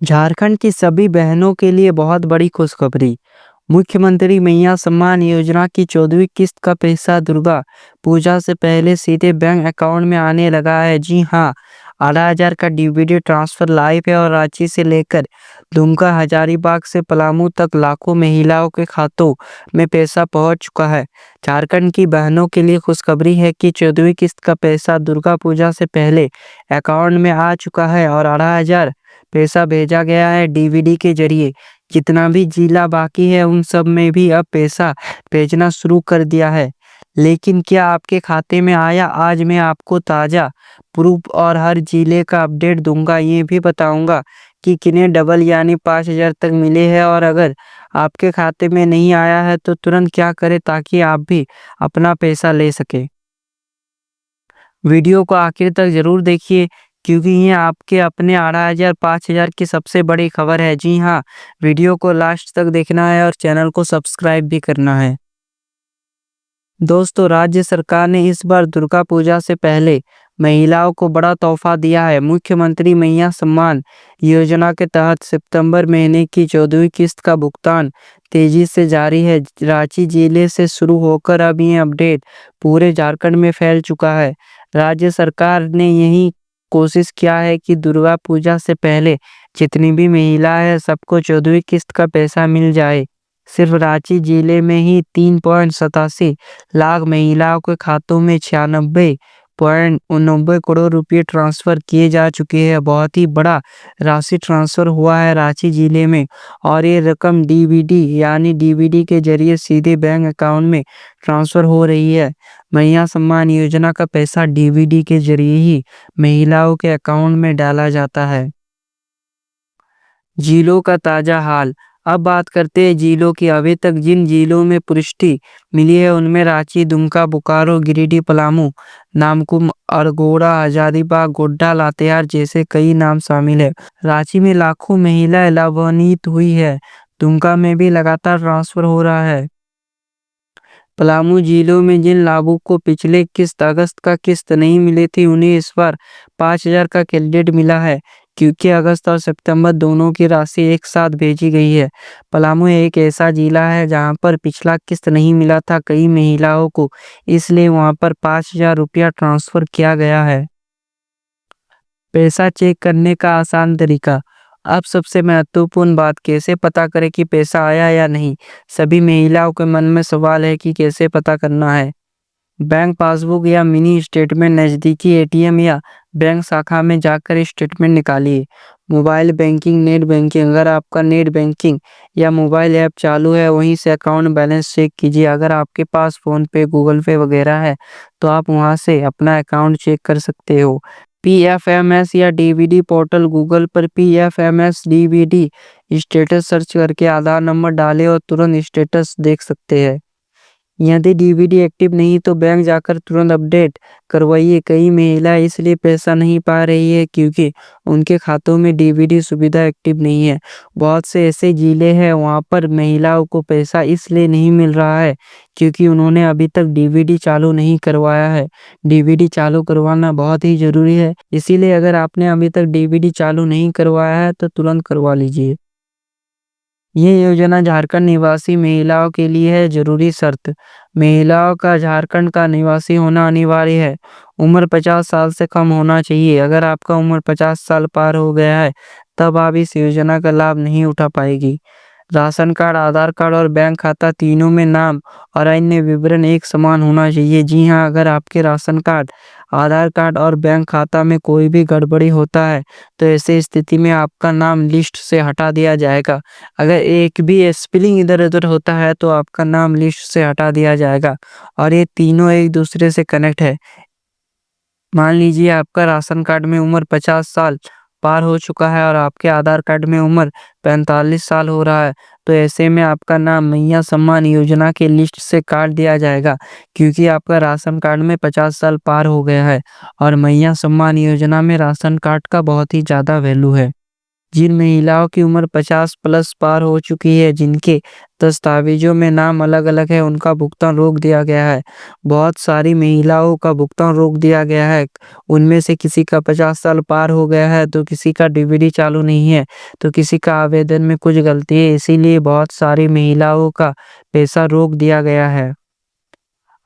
झारखंड की सभी बहनों के लिए बहुत बड़ी खुशखबरी। मुख्यमंत्री मैया सम्मान योजना की 14वीं किस्त का पैसा दुर्गा पूजा से पहले सीधे बैंक अकाउंट में आने लगा है। जी हाँ, 18,000 का डीबीटी ट्रांसफर लाइव है और रांची से लेकर दुमका, हजारीबाग से पलामू तक लाखों महिलाओं के खातों में पैसा पहुंच चुका है। झारखंड की बहनों के लिए खुशखबरी है कि 14वीं किस्त का पैसा दुर्गा पूजा से पहले अकाउंट में आ चुका है और 18,000 पैसा भेजा गया है डीबीटी के जरिए। जितना भी जिला बाकी है उन सब में भी अब पैसा भेजना शुरू कर दिया है। लेकिन क्या आपके खाते में आया? आज मैं आपको ताज़ा प्रूफ और हर जिले का अपडेट दूंगा। ये भी बताऊंगा कि किन्हें डबल यानी 5,000 तक मिले हैं और अगर आपके खाते में नहीं आया है तो तुरंत क्या करें ताकि आप भी अपना पैसा ले सके। वीडियो को आखिर तक ज़रूर देखिए क्योंकि ये आपके अपने 18,000 5,000 की सबसे बड़ी खबर है। जी हाँ, वीडियो को लास्ट तक देखना है और चैनल को सब्सक्राइब भी करना है। दोस्तों, राज्य सरकार ने इस बार दुर्गा पूजा से पहले महिलाओं को बड़ा तोहफा दिया है। मुख्यमंत्री मैया सम्मान योजना के तहत सितंबर महीने की 14वीं किस्त का भुगतान तेजी से जारी है। रांची जिले से शुरू होकर अब ये अपडेट पूरे झारखंड में फैल चुका है। राज्य सरकार ने यही कोशिश किया है कि दुर्गा पूजा से पहले जितनी भी महिला है सबको 14वीं किस्त का पैसा मिल जाए। सिर्फ रांची जिले में ही 3.87 लाख महिलाओं के खातों में 96.89 करोड़ रुपए ट्रांसफर किए जा चुके हैं। बहुत ही बड़ा राशि ट्रांसफर हुआ है रांची जिले में और ये रकम डीबीटी यानी डीबीटी के जरिए सीधे बैंक अकाउंट में ट्रांसफर हो रही है। मैया सम्मान योजना का पैसा डीबीटी के जरिए ही महिलाओं के अकाउंट में डाला जाता है। जिलों का ताज़ा हाल। अब बात करते हैं जिलों की। अभी तक जिन जिलों में पुष्टि मिली है उनमें रांची, दुमका, बोकारो, गिरिडीह, पलामू, नामकुम, अरगोड़ा, हजारीबाग, गोड्डा, लातेहार जैसे कई नाम शामिल है। रांची में लाखों महिलाएं लाभान्वित हुई है। दुमका में भी लगातार ट्रांसफर हो रहा है। पलामू जिलों में जिन लाभुकों को पिछले किस्त अगस्त का किस्त नहीं मिले थे उन्हें इस बार 5,000 का क्रेडिट मिला है क्योंकि अगस्त और सितंबर दोनों की राशि एक साथ भेजी गई है। पलामू एक ऐसा जिला है जहां पर पिछला किस्त नहीं मिला था कई महिलाओं को, इसलिए वहां पर 5,000 रुपया ट्रांसफर किया गया है। पैसा चेक करने का आसान तरीका। अब सबसे महत्वपूर्ण बात, कैसे पता करें कि पैसा आया या नहीं। सभी महिलाओं के मन में सवाल है कि कैसे पता करना है। बैंक पासबुक या मिनी स्टेटमेंट, नज़दीकी एटीएम या बैंक शाखा में जाकर स्टेटमेंट निकालिए। Mobile banking, net banking. अगर आपका नेट बैंकिंग या मोबाइल ऐप चालू है वहीं से अकाउंट बैलेंस चेक कीजिए। अगर आपके पास फ़ोन पे, गूगल पे वगैरह है तो आप वहां से अपना अकाउंट चेक कर सकते हो। पीएफएमएस या डीबीटी पोर्टल। गूगल पर पीएफएमएस डीबीटी स्टेटस सर्च करके आधार नंबर डालें और तुरंत स्टेटस देख सकते हैं। यदि डीबीटी एक्टिव नहीं तो बैंक जाकर तुरंत अपडेट करवाइए। कई महिलाएं इसलिए पैसा नहीं पा रही है क्योंकि उनके खातों में डीबीटी सुविधा एक्टिव नहीं है। बहुत से ऐसे जिले हैं वहां पर महिलाओं को पैसा इसलिए नहीं मिल रहा है क्योंकि उन्होंने अभी तक डीबीटी चालू नहीं करवाया है। डीबीटी चालू करवाना बहुत ही जरूरी है, इसीलिए अगर आपने अभी तक डीबीटी चालू नहीं करवाया है तो तुरंत करवा लीजिए। ये योजना झारखंड निवासी महिलाओं के लिए है। जरूरी शर्त, महिलाओं का झारखंड का निवासी होना अनिवार्य है। उम्र 50 साल से कम होना चाहिए। अगर आपका उम्र 50 साल पार हो गया है तब आप इस योजना का लाभ नहीं उठा पाएगी। राशन कार्ड, आधार कार्ड और बैंक खाता तीनों में नाम और अन्य विवरण एक समान होना चाहिए। जी हाँ, अगर आपके राशन कार्ड, आधार कार्ड और बैंक खाता में कोई भी गड़बड़ी होता है तो ऐसी स्थिति में आपका नाम लिस्ट से हटा दिया जाएगा। अगर एक भी स्पेलिंग इधर उधर होता है तो आपका नाम लिस्ट से हटा दिया जाएगा और ये तीनों एक दूसरे से कनेक्ट है। मान लीजिए आपका राशन कार्ड में उम्र 50 साल पार हो चुका है और आपके आधार कार्ड में उम्र 45 साल हो रहा है तो ऐसे में आपका नाम मैया सम्मान योजना के लिस्ट से काट दिया जाएगा क्योंकि आपका राशन कार्ड में 50 साल पार हो गया है और मैया सम्मान योजना में राशन कार्ड का बहुत ही ज़्यादा वैल्यू है। जिन महिलाओं की उम्र 50 प्लस पार हो चुकी है, जिनके दस्तावेजों में नाम अलग-अलग है, उनका भुगतान रोक दिया गया है। बहुत सारी महिलाओं का भुगतान रोक दिया गया है। उनमें से किसी का 50 साल पार हो गया है, तो किसी का डीवीडी चालू नहीं है, तो किसी का आवेदन में कुछ गलती है, इसीलिए बहुत सारी महिलाओं का पैसा रोक दिया गया है।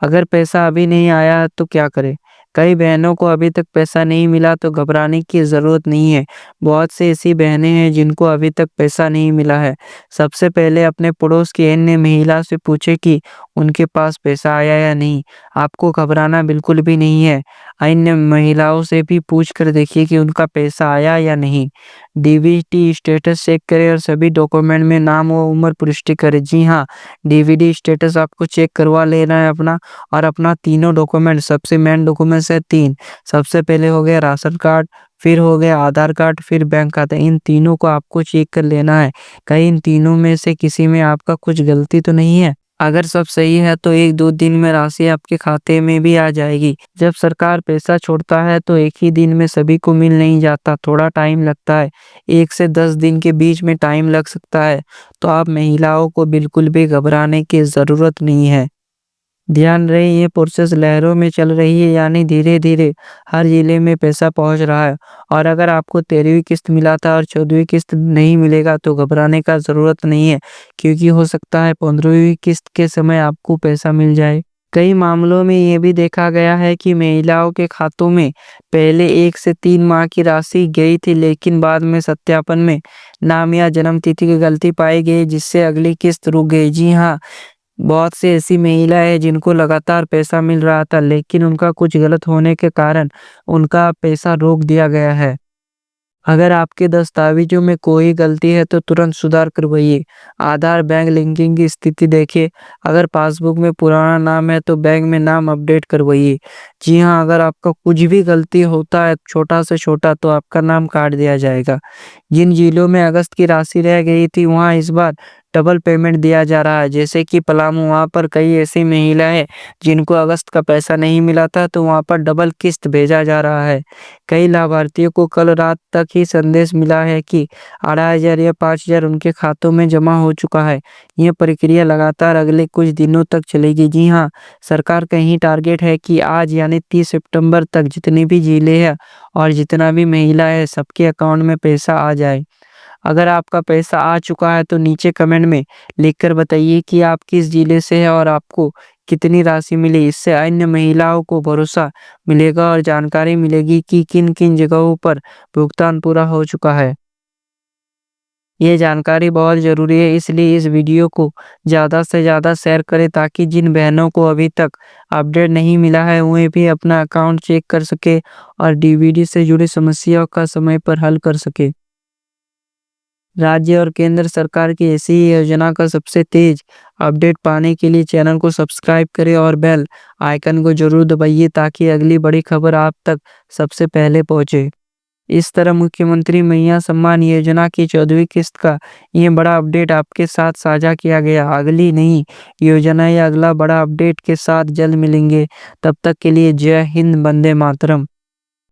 अगर पैसा अभी नहीं आया तो क्या करें? कई बहनों को अभी तक पैसा नहीं मिला तो घबराने की ज़रूरत नहीं है। बहुत सी ऐसी बहनें हैं जिनको अभी तक पैसा नहीं मिला है। सबसे पहले अपने पड़ोस की अन्य महिला से पूछें कि उनके पास पैसा आया या नहीं। आपको घबराना बिल्कुल भी नहीं है। अन्य महिलाओं से भी पूछ कर देखिए कि उनका पैसा आया या नहीं। डीबीटी स्टेटस चेक करें और सभी डॉक्यूमेंट में नाम व उम्र पुष्टि करें। जी हाँ, डीवीडी स्टेटस आपको चेक करवा लेना है अपना, और अपना तीनों डॉक्यूमेंट, सबसे मेन डॉक्यूमेंट्स है 3। सबसे पहले हो गया राशन कार्ड, फिर हो गया आधार कार्ड, फिर बैंक खाता। इन तीनों को आपको चेक कर लेना है, कहीं इन तीनों में से किसी में आपका कुछ गलती तो नहीं है। अगर सब सही है तो 1-2 दिन में राशि आपके खाते में भी आ जाएगी। जब सरकार पैसा छोड़ता है तो एक ही दिन में सभी को मिल नहीं जाता, थोड़ा टाइम लगता है। 1 से 10 दिन के बीच में टाइम लग सकता है, तो आप महिलाओं को बिल्कुल भी घबराने की ज़रूरत नहीं है। ध्यान रहे ये प्रोसेस लहरों में चल रही है, यानी धीरे-धीरे हर जिले में पैसा पहुंच रहा है। और अगर आपको 13वीं किस्त मिला था और 14वीं किस्त नहीं मिलेगा तो घबराने का ज़रूरत नहीं है, क्योंकि हो सकता है 15वीं किस्त के समय आपको पैसा मिल जाए। कई मामलों में ये भी देखा गया है कि महिलाओं के खातों में पहले 1 से 3 माह की राशि गई थी, लेकिन बाद में सत्यापन में नाम या जन्म तिथि की गलती पाई गई, जिससे अगली किस्त रुक गई। जी हाँ, बहुत सी ऐसी महिलाएं हैं जिनको लगातार पैसा मिल रहा था, लेकिन उनका कुछ गलत होने के कारण उनका पैसा रोक दिया गया है। अगर आपके दस्तावेज़ों में कोई गलती है तो तुरंत सुधार करवाइए। आधार बैंक लिंकिंग की स्थिति देखिए। अगर पासबुक में पुराना नाम है तो बैंक में नाम अपडेट करवाइए। जी हाँ, अगर आपका कुछ भी गलती होता है छोटा से छोटा तो आपका नाम काट दिया जाएगा। जिन जिलों में अगस्त की राशि रह गई थी वहाँ इस बार डबल पेमेंट दिया जा रहा है, जैसे कि पलामू। वहाँ पर कई ऐसी महिलाएं हैं जिनको अगस्त का पैसा नहीं मिला था, तो वहाँ पर डबल किस्त भेजा जा रहा है। कई लाभार्थियों को कल रात तक ही संदेश मिला है कि 2,500 या 5,000 उनके खातों में जमा हो चुका है। यह प्रक्रिया लगातार अगले कुछ दिनों तक चलेगी। जी हाँ, सरकार का यही टारगेट है कि आज यानी 30 सितंबर तक जितने भी जिले हैं और जितना भी महिला है सबके अकाउंट में पैसा आ जाए। अगर आपका पैसा आ चुका है तो नीचे कमेंट में लिखकर बताइए कि आप किस जिले से हैं और आपको कितनी राशि मिली। इससे अन्य महिलाओं को भरोसा मिलेगा और जानकारी मिलेगी कि किन-किन जगहों पर भुगतान पूरा हो चुका है। ये जानकारी बहुत ज़रूरी है, इसलिए इस वीडियो को ज़्यादा से ज़्यादा शेयर करें, ताकि जिन बहनों को अभी तक अपडेट नहीं मिला है उन्हें भी अपना अकाउंट चेक कर सके और डीवीडी से जुड़ी समस्याओं का समय पर हल कर सके। राज्य और केंद्र सरकार की ऐसी ही योजना का सबसे तेज अपडेट पाने के लिए चैनल को सब्सक्राइब करें और बेल आइकन को जरूर दबाइए, ताकि अगली बड़ी खबर आप तक सबसे पहले पहुंचे। इस तरह मुख्यमंत्री महिला सम्मान योजना की 14वीं किस्त का ये बड़ा अपडेट आपके साथ साझा किया गया। अगली नई योजना या अगला बड़ा अपडेट के साथ जल्द मिलेंगे। तब तक के लिए जय हिंद, वंदे मातरम।